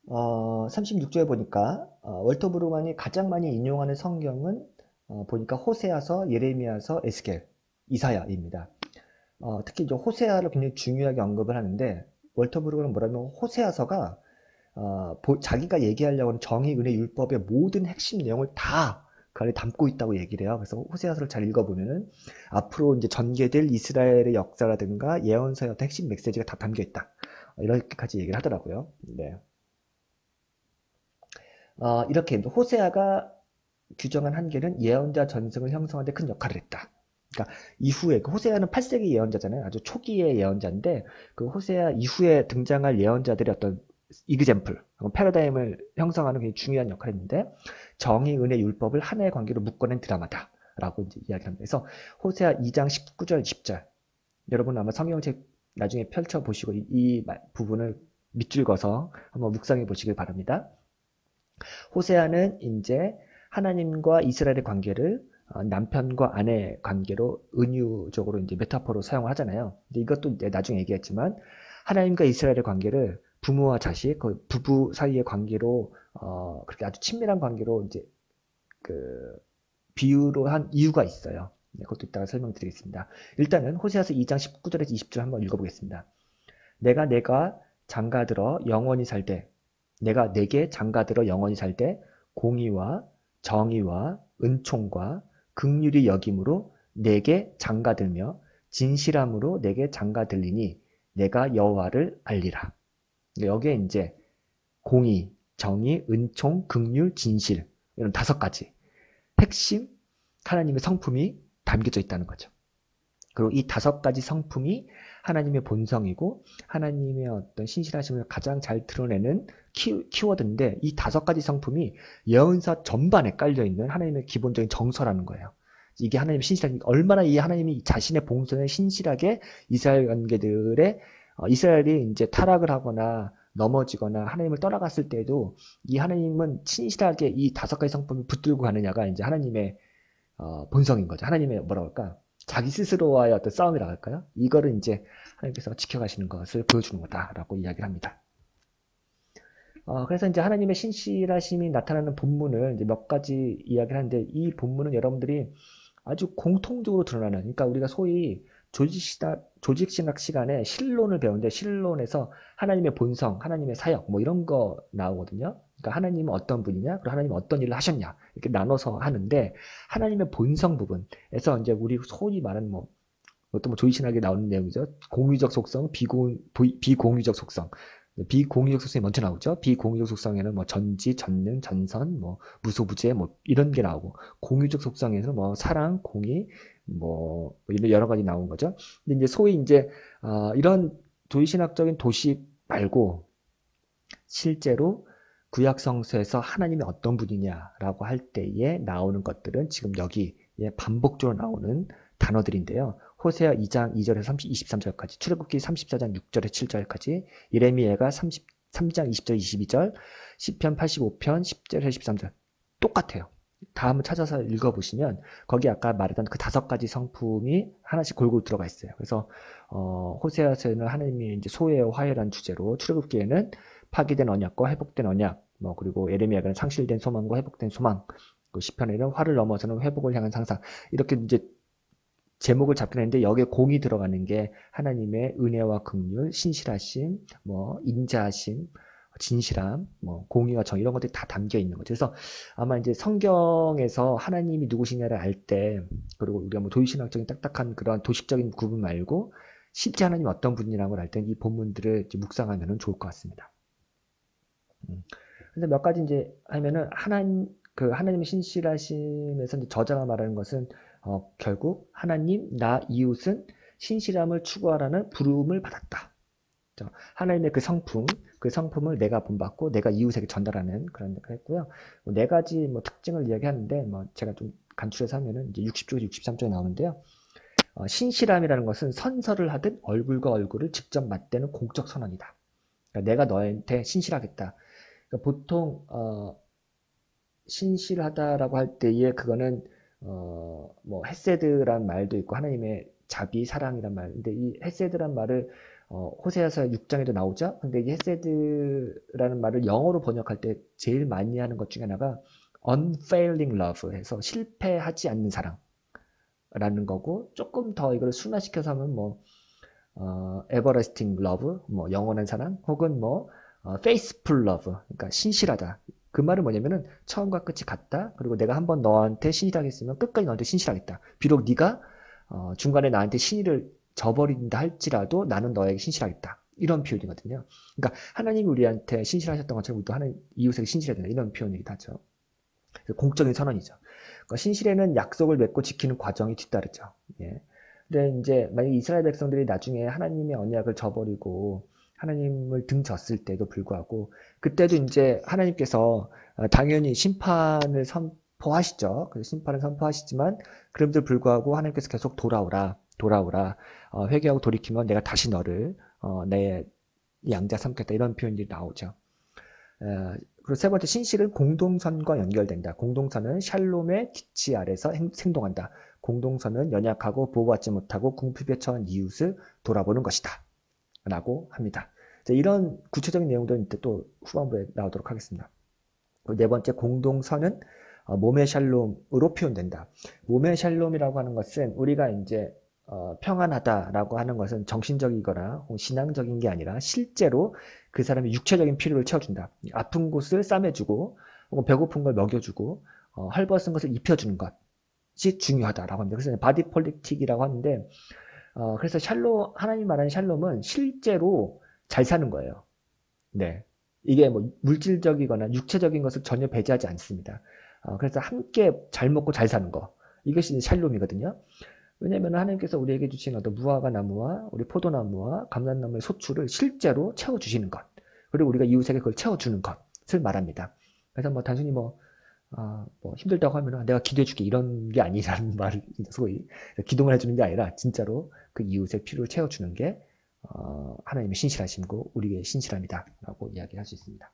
36절에 보니까 월터 브루만이 가장 많이 인용하는 성경은 보니까 호세아서, 예레미야서, 에스겔, 이사야입니다. 특히 이제 호세아를 굉장히 중요하게 언급을 하는데 월터 브루는 뭐라면 호세아서가 자기가 얘기하려고 하는 정의, 은혜, 율법의 모든 핵심 내용을 다 그 안에 담고 있다고 얘기를 해요. 그래서 호세아서를 잘 읽어보면은 앞으로 이제 전개될 이스라엘의 역사라든가 예언서의 어떤 핵심 메시지가 다 담겨 있다. 이렇게까지 얘기를 하더라고요. 네. 이렇게 호세아가 규정한 한계는 예언자 전승을 형성하는 데 큰 역할을 했다. 그러니까 이후에 그 호세아는 8세기 예언자잖아요. 아주 초기의 예언자인데 그 호세아 이후에 등장할 예언자들의 어떤 이그젬플, 패러다임을 형성하는 굉장히 중요한 역할을 했는데 정의, 은혜, 율법을 하나의 관계로 묶어낸 드라마다라고 이제 이야기합니다. 그래서 호세아 2장 19절, 20절 여러분 아마 성경책 나중에 펼쳐 보시고 이 부분을 밑줄 그어서 한번 묵상해 보시길 바랍니다. 호세아는 이제 하나님과 이스라엘의 관계를 남편과 아내 관계로 은유적으로 이제 메타포로 사용을 하잖아요. 근데 이것도 이제 나중에 얘기했지만 하나님과 이스라엘의 관계를 부모와 자식, 그 부부 사이의 관계로 그렇게 아주 친밀한 관계로 이제 그 비유로 한 이유가 있어요. 네, 그것도 이따가 설명드리겠습니다. 일단은 호세아서 2장 19절에서 20절 한번 읽어보겠습니다. 내가 장가들어 영원히 살되 내가 내게 장가들어 영원히 살되 공의와 정의와 은총과 긍휼이 여김으로 내게 장가들며 진실함으로 내게 장가들리니 내가 여호와를 알리라. 여기에 이제 공의, 정의, 은총, 긍휼, 진실 이런 5가지 핵심 하나님의 성품이 담겨져 있다는 거죠. 그리고 이 5가지 성품이 하나님의 본성이고 하나님의 어떤 신실하심을 가장 잘 드러내는 키워드인데 이 5가지 성품이 예언서 전반에 깔려있는 하나님의 기본적인 정서라는 거예요. 이게 하나님의 신실하심, 얼마나 이 하나님이 자신의 봉선에 신실하게 이스라엘 관계들의 이스라엘이 이제 타락을 하거나 넘어지거나 하나님을 떠나갔을 때에도 이 하나님은 친실하게 이 5가지 성품을 붙들고 가느냐가 이제 하나님의 본성인 거죠. 하나님의 뭐라 할까? 자기 스스로와의 어떤 싸움이라고 할까요? 이거를 이제 하나님께서 지켜가시는 것을 보여주는 거다라고 이야기를 합니다. 그래서 이제 하나님의 신실하심이 나타나는 본문을 이제 몇 가지 이야기를 하는데 이 본문은 여러분들이 아주 공통적으로 드러나는, 그러니까 우리가 소위 조직신학 시간에 신론을 배우는데 신론에서 하나님의 본성, 하나님의 사역 뭐 이런 거 나오거든요. 그러니까 하나님은 어떤 분이냐, 그리고 하나님은 어떤 일을 하셨냐 이렇게 나눠서 하는데 하나님의 본성 부분에서 이제 우리 소위 말하는 뭐 어떤 뭐 조이신학에 나오는 내용이죠. 공유적 속성, 비공유적 속성. 비공유적 속성이 먼저 나오죠. 비공유적 속성에는 뭐 전지, 전능, 전선, 뭐 무소부재, 뭐 이런 게 나오고 공유적 속성에는 뭐 사랑, 공의, 뭐 이런 여러 가지 나온 거죠. 근데 이제 소위 이제 이런 조이신학적인 도식 말고 실제로 구약 성서에서 하나님이 어떤 분이냐라고 할 때에 나오는 것들은 지금 여기에 반복적으로 나오는 단어들인데요. 호세아 2장 2절에서 23절까지, 출애굽기 34장 6절에서 7절까지, 예레미야가 33장 20절 22절, 시편 85편 10절에서 13절 똑같아요. 다 한번 찾아서 읽어보시면 거기 아까 말했던 그 5가지 성품이 하나씩 골고루 들어가 있어요. 그래서 호세아서는 하나님이 이제 소외와 화해라는 주제로, 출애굽기에는 파기된 언약과 회복된 언약, 뭐 그리고 예레미야는 상실된 소망과 회복된 소망, 그 시편에는 화를 넘어서는 회복을 향한 상상, 이렇게 이제 제목을 잡혀냈는데 여기에 공이 들어가는 게 하나님의 은혜와 긍휼, 신실하심, 뭐 인자하심, 진실함, 뭐 공의와 정 이런 것들이 다 담겨 있는 거죠. 그래서 아마 이제 성경에서 하나님이 누구시냐를 알 때, 그리고 우리가 뭐 도시신학적인 딱딱한 그런 도식적인 구분 말고 실제 하나님 어떤 분이라는 걸 알 때 이 본문들을 묵상하면 좋을 것 같습니다. 근데 몇 가지 이제 하면은 하나님의 신실하심에서 이제 저자가 말하는 것은 결국 하나님 나 이웃은 신실함을 추구하라는 부름을 받았다. 하나님의 그 성품을 내가 본받고 내가 이웃에게 전달하는 그런 걸 했고요. 네 가지 뭐 특징을 이야기하는데 뭐 제가 좀 간추려서 하면은 이제 60쪽, 63쪽에 나오는데요. 신실함이라는 것은 선서를 하듯 얼굴과 얼굴을 직접 맞대는 공적 선언이다. 그러니까 내가 너한테 신실하겠다. 그러니까 보통 신실하다라고 할 때에 그거는 뭐 헤세드란 말도 있고 하나님의 자비 사랑이란 말. 근데 이 헤세드란 말을 호세아서 6장에도 나오죠. 근데 이게 헤세드라는 말을 영어로 번역할 때 제일 많이 하는 것 중에 하나가 unfailing love 해서 실패하지 않는 사랑라는 거고, 조금 더 이걸 순화시켜서 하면 뭐 everlasting love, 뭐 영원한 사랑, 혹은 뭐 faithful love, 그러니까 신실하다. 그 말은 뭐냐면은 처음과 끝이 같다. 그리고 내가 한번 너한테 신실하겠으면 끝까지 너한테 신실하겠다. 비록 네가 중간에 나한테 신의를 저버린다 할지라도 나는 너에게 신실하겠다. 이런 표현이거든요. 그러니까 하나님이 우리한테 신실하셨던 것처럼 우리도 하나님 이웃에게 신실해야 된다. 이런 표현이기도 하죠. 공적인 선언이죠. 그러니까 신실에는 약속을 맺고 지키는 과정이 뒤따르죠. 예. 근데 이제 만약 이스라엘 백성들이 나중에 하나님의 언약을 저버리고 하나님을 등졌을 때도 불구하고 그때도 이제 하나님께서 당연히 심판을 선포하시죠. 그래서 심판을 선포하시지만 그럼에도 불구하고 하나님께서 계속 돌아오라, 돌아오라, 회개하고 돌이키면 내가 다시 너를 내 양자 삼겠다 이런 표현들이 나오죠. 그리고 세 번째, 신실은 공동선과 연결된다. 공동선은 샬롬의 기치 아래서 행동한다. 공동선은 연약하고 보호받지 못하고 궁핍에 처한 이웃을 돌아보는 것이다. 라고 합니다. 이런 구체적인 내용들은 이때 또 후반부에 나오도록 하겠습니다. 네 번째, 공동선은 몸의 샬롬으로 표현된다. 몸의 샬롬이라고 하는 것은 우리가 이제 평안하다라고 하는 것은 정신적이거나 신앙적인 게 아니라 실제로 그 사람의 육체적인 필요를 채워준다. 아픈 곳을 싸매주고 혹은 배고픈 걸 먹여주고 헐벗은 것을 입혀주는 것이 중요하다라고 합니다. 그래서 바디 폴리틱이라고 하는데 그래서 샬롬, 하나님 말하는 샬롬은 실제로 잘 사는 거예요. 네. 이게 뭐 물질적이거나 육체적인 것을 전혀 배제하지 않습니다. 그래서 함께 잘 먹고 잘 사는 거. 이것이 샬롬이거든요. 왜냐하면 하나님께서 우리에게 주신 어떤 무화과 나무와 우리 포도나무와 감람나무의 소출을 실제로 채워주시는 것. 그리고 우리가 이웃에게 그걸 채워주는 것을 말합니다. 그래서 뭐 단순히 뭐 힘들다고 하면 내가 기도해줄게 이런 게 아니라는 말을 소위 기도만 해주는 게 아니라 진짜로 그 이웃의 필요를 채워주는 게 하나님의 신실하심고 우리의 신실함이다 라고 이야기할 수 있습니다.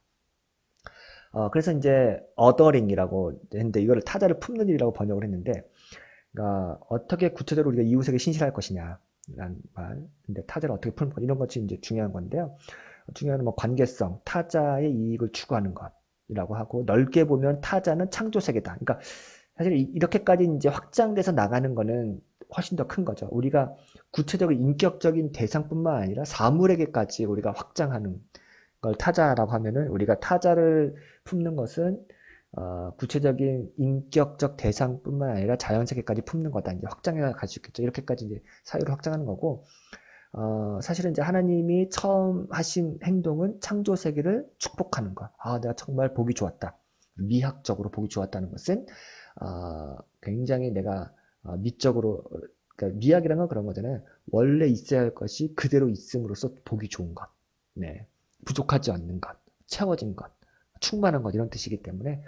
그래서 이제 어더링이라고 했는데 이거를 타자를 품는 일이라고 번역을 했는데 그러니까 어떻게 구체적으로 우리가 이웃에게 신실할 것이냐 라는 말. 근데 타자를 어떻게 푸는 것 이런 것이 이제 중요한 건데요. 중요한 뭐 관계성, 타자의 이익을 추구하는 것이라고 하고 넓게 보면 타자는 창조 세계다. 그러니까 사실 이렇게까지 이제 확장돼서 나가는 거는 훨씬 더 큰 거죠. 우리가 구체적인 인격적인 대상뿐만 아니라 사물에게까지 우리가 확장하는 걸 타자라고 하면은 우리가 타자를 품는 것은 구체적인 인격적 대상뿐만 아니라 자연세계까지 품는 거다. 이제 확장해 갈 수 있겠죠. 이렇게까지 이제 사유를 확장하는 거고, 사실은 이제 하나님이 처음 하신 행동은 창조 세계를 축복하는 것. 내가 정말 보기 좋았다. 미학적으로 보기 좋았다는 것은, 굉장히 내가 미적으로, 그러니까 미학이라는 건 그런 거잖아요. 원래 있어야 할 것이 그대로 있음으로써 보기 좋은 것. 네. 부족하지 않는 것. 채워진 것. 충만한 것. 이런 뜻이기 때문에,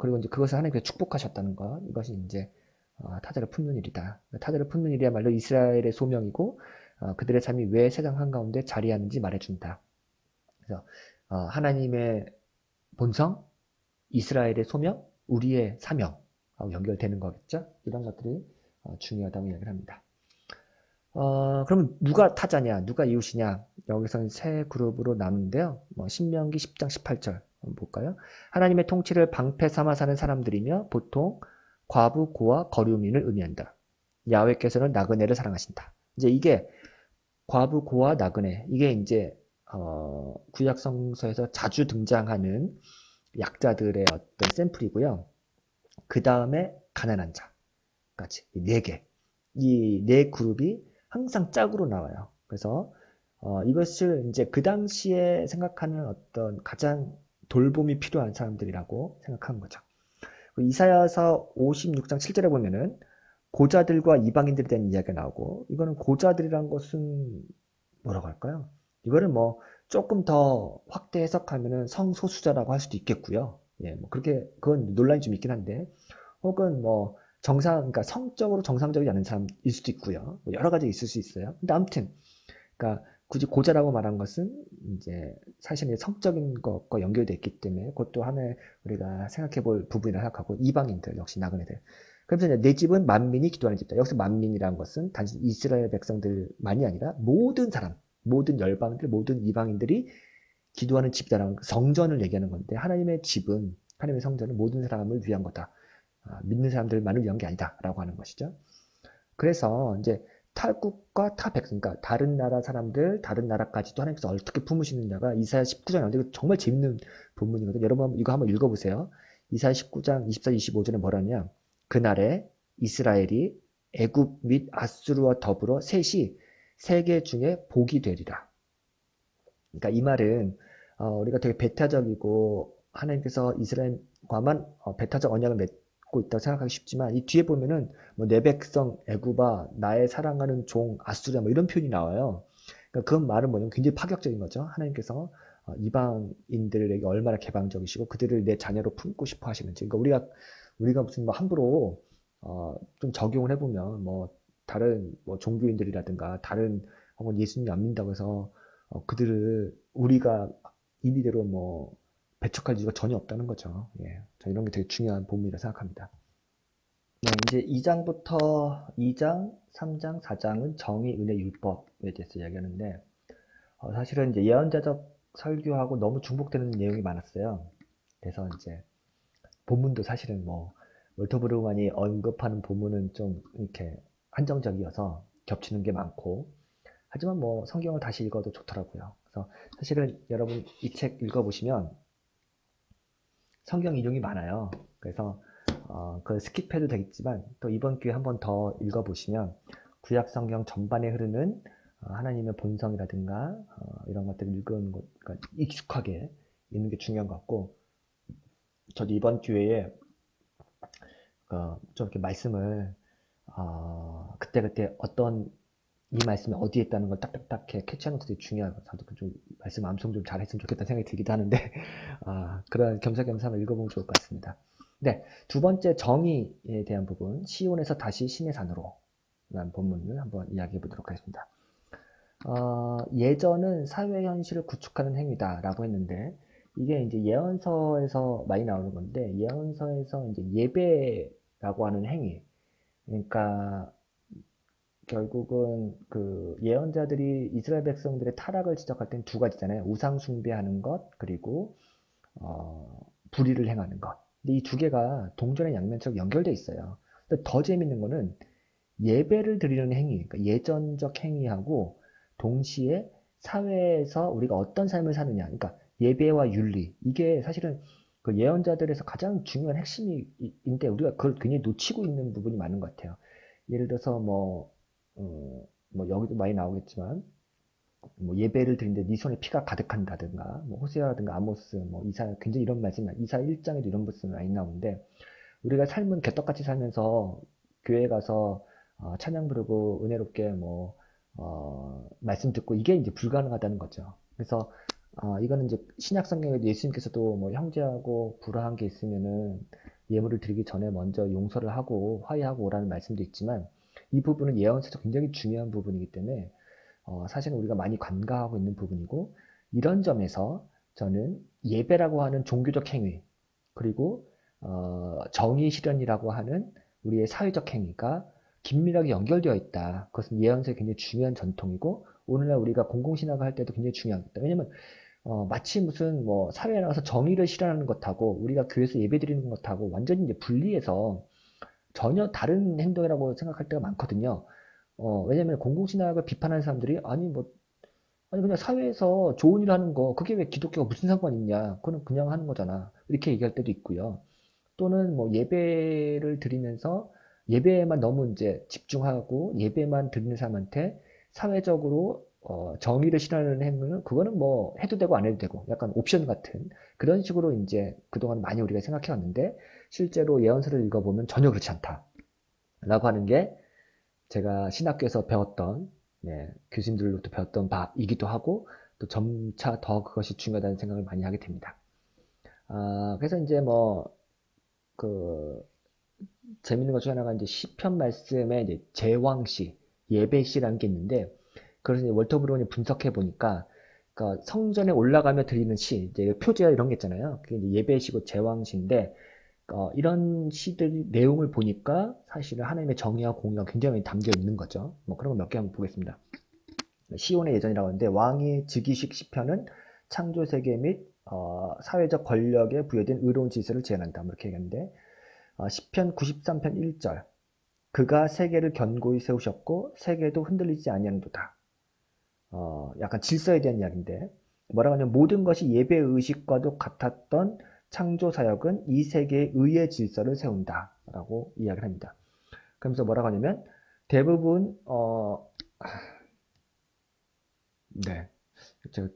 그리고 이제 그것을 하나님께서 축복하셨다는 것. 이것이 이제, 타자를 품는 일이다. 타자를 품는 일이야말로 이스라엘의 소명이고, 그들의 삶이 왜 세상 한가운데 자리하는지 말해준다. 그래서 하나님의 본성, 이스라엘의 소명, 우리의 사명하고 연결되는 거겠죠. 이런 것들이 중요하다고 이야기를 합니다. 그러면 누가 타자냐, 누가 이웃이냐? 여기서는 세 그룹으로 나누는데요. 신명기 10장 18절 한번 볼까요? 하나님의 통치를 방패 삼아 사는 사람들이며 보통 과부, 고아, 거류민을 의미한다. 야훼께서는 나그네를 사랑하신다. 이제 이게 과부, 고아, 나그네 이게 이제 구약 성서에서 자주 등장하는 약자들의 어떤 샘플이고요. 그 다음에 가난한 자까지 네 개. 이 네 그룹이 항상 짝으로 나와요. 그래서 이것을 이제 그 당시에 생각하는 어떤 가장 돌봄이 필요한 사람들이라고 생각한 거죠. 이사야서 56장 7절에 보면은 고자들과 이방인들에 대한 이야기가 나오고 이거는 고자들이란 것은 뭐라고 할까요? 이거를 뭐 조금 더 확대 해석하면은 성소수자라고 할 수도 있겠고요. 예, 뭐 그렇게 그건 논란이 좀 있긴 한데 혹은 뭐 그러니까 성적으로 정상적이지 않은 사람일 수도 있고요. 뭐 여러 가지 있을 수 있어요. 근데 아무튼 그러니까 굳이 고자라고 말한 것은 이제 사실 성적인 것과 연결되어 있기 때문에 그것도 하나의 우리가 생각해 볼 부분이라 생각하고 이방인들 역시 나그네들. 그래서 이제 내 집은 만민이 기도하는 집이다. 여기서 만민이라는 것은 단지 이스라엘 백성들만이 아니라 모든 사람, 모든 열방들, 모든 이방인들이 기도하는 집이다라는 성전을 얘기하는 건데 하나님의 집은 하나님의 성전은 모든 사람을 위한 거다. 믿는 사람들만을 위한 게 아니다라고 하는 것이죠. 그래서 이제 탈국과 타백성, 그러니까 다른 나라 사람들, 다른 나라까지도 하나님께서 어떻게 품으시느냐가 이사야 19장에 나오는데 이거 정말 재밌는 본문이거든요. 여러분 이거 한번 읽어보세요. 이사야 19장 24, 25절에 뭐라냐? 그날에 이스라엘이 애굽 및 아수르와 더불어 셋이 세계 중에 복이 되리라. 그러니까 이 말은 우리가 되게 배타적이고 하나님께서 이스라엘과만 배타적 언약을 맺고 있다고 생각하기 쉽지만 이 뒤에 보면은 뭐 내 백성 애굽아 나의 사랑하는 종 아수르야 뭐 이런 표현이 나와요. 그러니까 그 말은 뭐냐면 굉장히 파격적인 거죠. 하나님께서 이방인들에게 얼마나 개방적이시고 그들을 내 자녀로 품고 싶어 하시는지. 그러니까 우리가 무슨 뭐 함부로 좀 적용을 해보면 뭐 다른 뭐 종교인들이라든가 다른 혹은 예수님 안 믿는다고 해서 그들을 우리가 임의대로 뭐 배척할 이유가 전혀 없다는 거죠. 예, 저 이런 게 되게 중요한 본문이라 생각합니다. 네, 이제 2장부터 2장, 3장, 4장은 정의, 은혜, 율법에 대해서 이야기하는데 사실은 이제 예언자적 설교하고 너무 중복되는 내용이 많았어요. 그래서 이제 본문도 사실은 뭐 월터 브루만이 언급하는 본문은 좀 이렇게 한정적이어서 겹치는 게 많고 하지만 뭐 성경을 다시 읽어도 좋더라고요. 그래서 사실은 여러분 이 책 읽어보시면 성경 인용이 많아요. 그래서 그걸 스킵해도 되겠지만 또 이번 기회에 한 번 더 읽어보시면 구약 성경 전반에 흐르는 하나님의 본성이라든가 이런 것들을 읽는 것, 그러니까 익숙하게 읽는 게 중요한 것 같고 저도 이번 기회에 좀 이렇게 말씀을 그때그때 어떤 이 말씀이 어디에 있다는 걸 딱딱딱 캐치하는 것도 되게 중요하고 저도 좀 말씀 암송 좀 잘했으면 좋겠다는 생각이 들기도 하는데 그런 겸사겸사 한번 읽어보면 좋을 것 같습니다. 네, 두 번째 정의에 대한 부분 시온에서 다시 신의 산으로 라는 본문을 한번 이야기해 보도록 하겠습니다. 예전은 사회 현실을 구축하는 행위다라고 했는데 이게 이제 예언서에서 많이 나오는 건데 예언서에서 이제 예배라고 하는 행위 그러니까 결국은 그 예언자들이 이스라엘 백성들의 타락을 지적할 땐 두 가지잖아요. 우상 숭배하는 것 그리고 불의를 행하는 것. 근데 이 두 개가 동전의 양면처럼 연결돼 있어요. 근데 더 재밌는 거는 예배를 드리는 행위, 그러니까 예전적 행위하고 동시에 사회에서 우리가 어떤 삶을 사느냐, 그러니까 예배와 윤리 이게 사실은 그 예언자들에서 가장 중요한 핵심인데 우리가 그걸 굉장히 놓치고 있는 부분이 많은 것 같아요. 예를 들어서 뭐 여기도 많이 나오겠지만 뭐 예배를 드리는데 네 손에 피가 가득한다든가 뭐 호세아라든가 아모스 뭐 이사 굉장히 이런 말씀 이사 1장에도 이런 말씀이 많이 나오는데 우리가 삶은 개떡같이 살면서 교회 가서 찬양 부르고 은혜롭게 뭐 말씀 듣고 이게 이제 불가능하다는 거죠. 그래서 이거는 이제 신약 성경에도 예수님께서도 뭐 형제하고 불화한 게 있으면은 예물을 드리기 전에 먼저 용서를 하고 화해하고 오라는 말씀도 있지만 이 부분은 예언서에서 굉장히 중요한 부분이기 때문에 사실은 우리가 많이 간과하고 있는 부분이고 이런 점에서 저는 예배라고 하는 종교적 행위 그리고 정의 실현이라고 하는 우리의 사회적 행위가 긴밀하게 연결되어 있다. 그것은 예언서의 굉장히 중요한 전통이고 오늘날 우리가 공공신학을 할 때도 굉장히 중요하겠다. 왜냐면 마치 무슨 뭐 사회에 나가서 정의를 실현하는 것하고 우리가 교회에서 예배드리는 것하고 완전히 이제 분리해서 전혀 다른 행동이라고 생각할 때가 많거든요. 왜냐면 공공신학을 비판하는 사람들이 아니 그냥 사회에서 좋은 일 하는 거 그게 왜 기독교가 무슨 상관이 있냐? 그거는 그냥 하는 거잖아. 이렇게 얘기할 때도 있고요. 또는 뭐 예배를 드리면서 예배에만 너무 이제 집중하고 예배만 드리는 사람한테 사회적으로 정의를 실현하는 행위는 그거는 뭐 해도 되고 안 해도 되고 약간 옵션 같은 그런 식으로 이제 그동안 많이 우리가 생각해 왔는데 실제로 예언서를 읽어보면 전혀 그렇지 않다라고 하는 게 제가 신학교에서 배웠던 교수님들로부터 배웠던 바이기도 하고 또 점차 더 그것이 중요하다는 생각을 많이 하게 됩니다. 그래서 이제 그 재밌는 것 중에 하나가 이제 시편 말씀에 이제 제왕시, 예배시라는 게 있는데 그래서 이제 월터 브론이 분석해 보니까 그러니까 성전에 올라가며 드리는 시, 이제 표제와 이런 게 있잖아요. 그게 이제 예배시고 제왕시인데 이런 시들 내용을 보니까 사실은 하나님의 정의와 공의가 굉장히 담겨 있는 거죠. 뭐 그런 거 몇 개 한번 보겠습니다. 시온의 예전이라고 하는데 왕이 즉위식 시편은 창조 세계 및 사회적 권력에 부여된 의로운 질서를 재현한다. 뭐 이렇게 얘기하는데 시편 93편 1절 그가 세계를 견고히 세우셨고 세계도 흔들리지 아니하는도다. 약간 질서에 대한 이야기인데 뭐라고 하냐면 모든 것이 예배 의식과도 같았던 창조 사역은 이 세계의 의의 질서를 세운다 라고 이야기를 합니다. 그러면서 뭐라고 하냐면 대부분 네 제가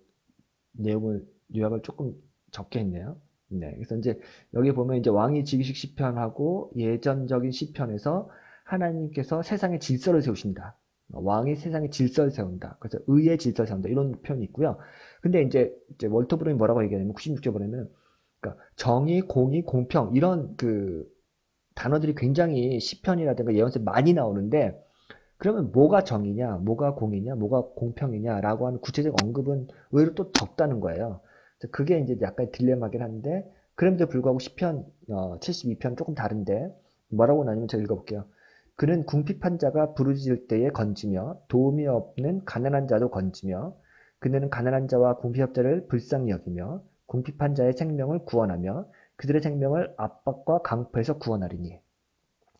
내용을 요약을 조금 적게 했네요. 네, 그래서 이제 여기 보면 이제 왕이 즉위식 시편하고 예전적인 시편에서 하나님께서 세상의 질서를 세우신다. 왕이 세상의 질서를 세운다. 그래서 의의 질서를 세운다. 이런 표현이 있고요. 근데 이제 월터 브루이 뭐라고 얘기하냐면 96조 보면 그러니까 정의, 공의, 공평 이런 그 단어들이 굉장히 시편이라든가 예언서에 많이 나오는데 그러면 뭐가 정의냐, 뭐가 공이냐, 뭐가 공평이냐라고 하는 구체적 언급은 의외로 또 적다는 거예요. 그래서 그게 이제 약간 딜레마긴 한데, 그럼에도 불구하고 시편 72편 조금 다른데, 뭐라고 나누면 제가 읽어볼게요. 그는 궁핍한 자가 부르짖을 때에 건지며 도움이 없는 가난한 자도 건지며 그는 가난한 자와 궁핍자를 불쌍히 여기며 궁핍한 자의 생명을 구원하며 그들의 생명을 압박과 강포에서 구원하리니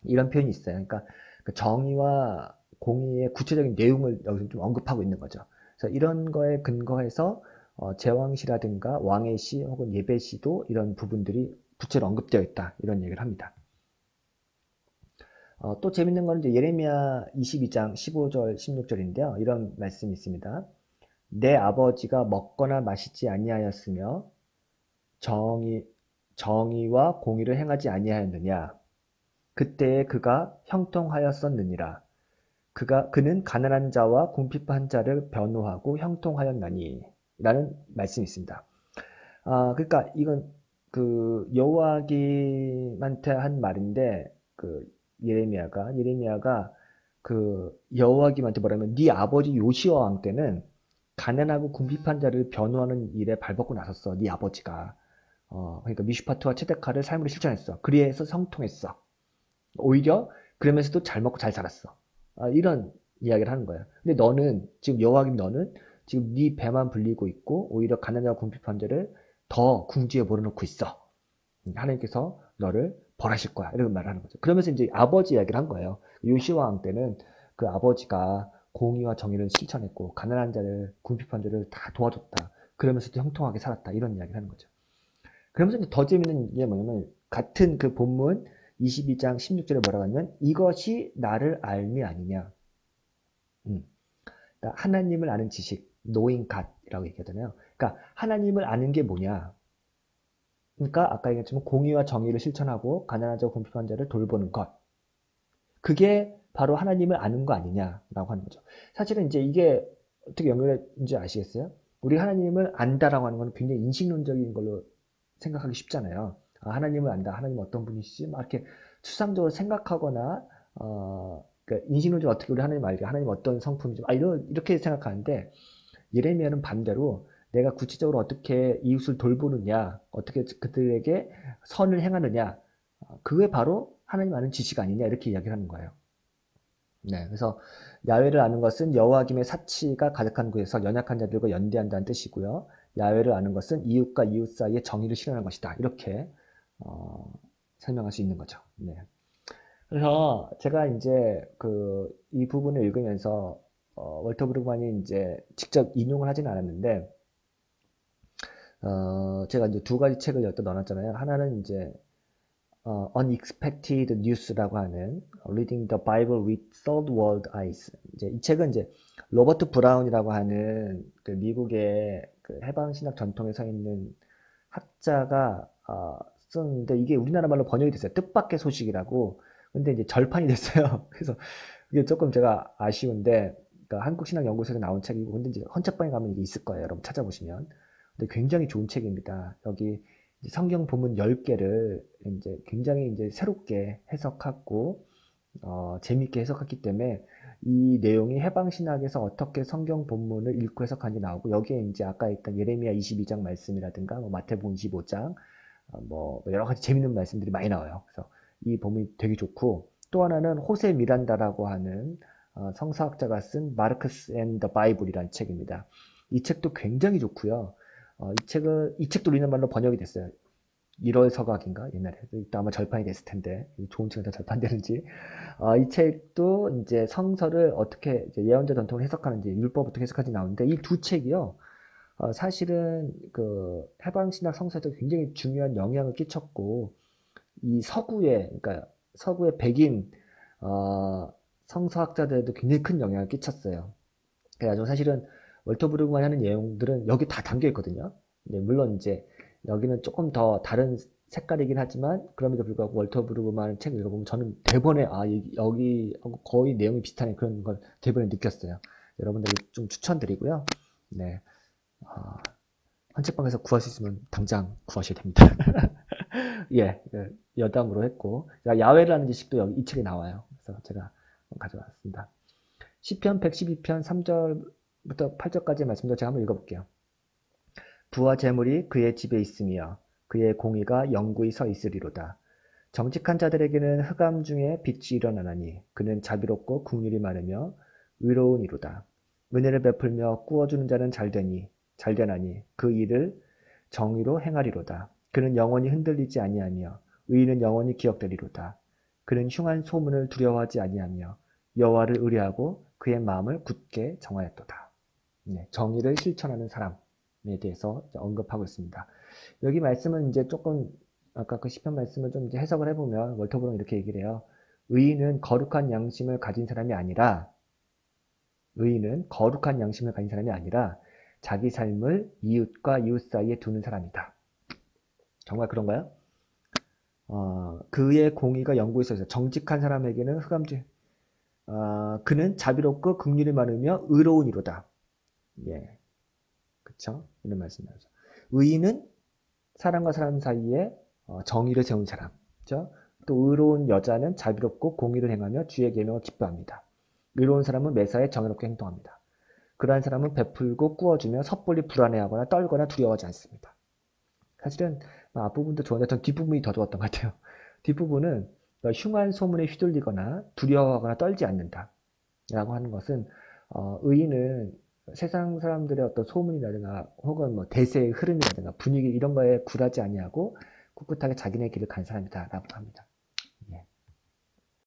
이런 표현이 있어요. 그러니까 그 정의와 공의의 구체적인 내용을 여기서 좀 언급하고 있는 거죠. 그래서 이런 거에 근거해서 제왕시라든가 왕의 시 혹은 예배 시도 이런 부분들이 구체로 언급되어 있다. 이런 얘기를 합니다. 또 재밌는 거는 이제 예레미야 22장 15절 16절인데요. 이런 말씀이 있습니다. 내 아버지가 먹거나 마시지 아니하였으며 정의, 정의와 공의를 행하지 아니하였느냐. 그때에 그가 형통하였었느니라. 그는 가난한 자와 궁핍한 자를 변호하고 형통하였나니 라는 말씀이 있습니다. 그러니까 이건 그 여호와김한테 한 말인데 그 예레미야가 그 여호와김한테 뭐라면 네 아버지 요시야 왕 때는 가난하고 궁핍한 자를 변호하는 일에 발벗고 나섰어. 네 아버지가. 그러니까 미슈파트와 체데카를 삶으로 실천했어. 그래서 성통했어. 오히려 그러면서도 잘 먹고 잘 살았어. 이런 이야기를 하는 거야. 근데 너는 지금 여호와kim 너는 지금 네 배만 불리고 있고 오히려 가난하고 궁핍한 자를 더 궁지에 몰아넣고 있어. 하나님께서 너를 벌하실 거야. 이런 말을 하는 거죠. 그러면서 이제 아버지 이야기를 한 거예요. 요시와 왕 때는 그 아버지가 공의와 정의를 실천했고 가난한 자를 궁핍한 자를 다 도와줬다. 그러면서도 형통하게 살았다. 이런 이야기를 하는 거죠. 그러면서 이제 더 재밌는 게 뭐냐면 같은 그 본문 22장 16절에 뭐라고 하냐면 이것이 나를 알미 아니냐. 그러니까 하나님을 아는 지식, knowing God이라고 얘기하잖아요. 그러니까 하나님을 아는 게 뭐냐. 그러니까 아까 얘기했지만 공의와 정의를 실천하고 가난한 자와 궁핍한 자를 돌보는 것. 그게 바로 하나님을 아는 거 아니냐라고 하는 거죠. 사실은 이제 이게 어떻게 연결인지 아시겠어요? 우리 하나님을 안다라고 하는 건 굉장히 인식론적인 걸로 생각하기 쉽잖아요. 하나님을 안다. 하나님 어떤 분이시지? 막 이렇게 추상적으로 생각하거나 그러니까 인식론적으로 어떻게 우리 하나님 알게 하나님 어떤 성품이지? 이렇게 생각하는데 예레미야는 반대로 내가 구체적으로 어떻게 이웃을 돌보느냐, 어떻게 그들에게 선을 행하느냐, 그게 바로 하나님 아는 지식 아니냐 이렇게 이야기를 하는 거예요. 네, 그래서 야훼를 아는 것은 여호와김의 사치가 가득한 곳에서 연약한 자들과 연대한다는 뜻이고요. 야훼를 아는 것은 이웃과 이웃 사이의 정의를 실현하는 것이다. 이렇게 설명할 수 있는 거죠. 네. 그래서 제가 이제 이 부분을 읽으면서 월터 브루그만이 이제 직접 인용을 하진 않았는데 제가 이제 두 가지 책을 여기다 넣어놨잖아요. 하나는 이제 Unexpected News라고 하는 Reading the Bible with Third World Eyes. 이제 이 책은 이제 로버트 브라운이라고 하는 그 미국의 그 해방신학 전통에 서 있는 학자가 썼는데 이게 우리나라 말로 번역이 됐어요. 뜻밖의 소식이라고. 근데 이제 절판이 됐어요. 그래서 이게 조금 제가 아쉬운데, 그러니까 한국신학연구소에서 나온 책이고, 근데 이제 헌책방에 가면 이게 있을 거예요. 여러분 찾아보시면. 근데 굉장히 좋은 책입니다. 여기 성경 본문 10개를 이제 굉장히 이제 새롭게 해석하고, 재미있게 해석했기 때문에 이 내용이 해방신학에서 어떻게 성경 본문을 읽고 해석하는지 나오고, 여기에 이제 아까 했던 예레미야 22장 말씀이라든가, 뭐 마태복음 25장, 뭐 여러 가지 재밌는 말씀들이 많이 나와요. 그래서 이 본문이 되게 좋고, 또 하나는 호세 미란다라고 하는 성서학자가 쓴 마르크스 앤 더 바이블이라는 책입니다. 이 책도 굉장히 좋고요. 이 책도 우리는 말로 번역이 됐어요. 1월 서각인가 옛날에 또 아마 절판이 됐을 텐데 좋은 책은 다 절판되는지 이 책도 이제 성서를 어떻게 이제 예언자 전통을 해석하는지 율법 어떻게 해석하는지 나오는데 이 두 책이요 사실은 그 해방신학 성서에도 굉장히 중요한 영향을 끼쳤고 이 서구의 그러니까 서구의 백인 성서학자들에도 굉장히 큰 영향을 끼쳤어요. 그래가지고 사실은 월터 브루그만이 하는 내용들은 여기 다 담겨 있거든요. 네, 물론 이제 여기는 조금 더 다른 색깔이긴 하지만 그럼에도 불구하고 월터 브루그만 책 읽어보면 저는 대본에 여기 거의 내용이 비슷한 그런 걸 대본에 느꼈어요. 여러분들 좀 추천드리고요. 네, 헌책방에서 구할 수 있으면 당장 구하셔야 됩니다. 예, 여담으로 했고 야외라는 지식도 여기 이 책에 나와요. 그래서 제가 가져왔습니다. 시편 112편 3절부터 8절까지 말씀도 제가 한번 읽어볼게요. 부와 재물이 그의 집에 있으며 그의 공의가 영구히 서 있으리로다. 정직한 자들에게는 흑암 중에 빛이 일어나나니 그는 자비롭고 국률이 많으며 의로운 이로다. 은혜를 베풀며 꾸어주는 자는 잘되나니 그 일을 정의로 행하리로다. 그는 영원히 흔들리지 아니하며 의인은 영원히 기억되리로다. 그는 흉한 소문을 두려워하지 아니하며 여호와를 의뢰하고 그의 마음을 굳게 정하였도다. 네, 정의를 실천하는 사람에 대해서 언급하고 있습니다. 여기 말씀은 이제 조금 아까 그 시편 말씀을 좀 이제 해석을 해보면 월터브로는 이렇게 얘기를 해요. 의인은 거룩한 양심을 가진 사람이 아니라 자기 삶을 이웃과 이웃 사이에 두는 사람이다. 정말 그런가요? 그의 공의가 영구히 서 있어요. 정직한 사람에게는 흑암죄. 그는 자비롭고 긍휼이 많으며 의로운 이로다. 예, 그쵸? 이런 말씀이죠. 의인은 사람과 사람 사이에 정의를 세운 사람. 그쵸? 또 의로운 여자는 자비롭고 공의를 행하며 주의 계명을 기뻐합니다. 의로운 사람은 매사에 정의롭게 행동합니다. 그러한 사람은 베풀고 꾸어주며 섣불리 불안해하거나 떨거나 두려워하지 않습니다. 사실은 앞부분도 좋은데 전 뒷부분이 더 좋았던 것 같아요. 뒷부분은 흉한 소문에 휘둘리거나 두려워하거나 떨지 않는다 라고 하는 것은 의인은 세상 사람들의 어떤 소문이라든가 혹은 뭐 대세의 흐름이라든가 분위기 이런 거에 굴하지 아니하고 꿋꿋하게 자기네 길을 간 사람이다 라고 합니다.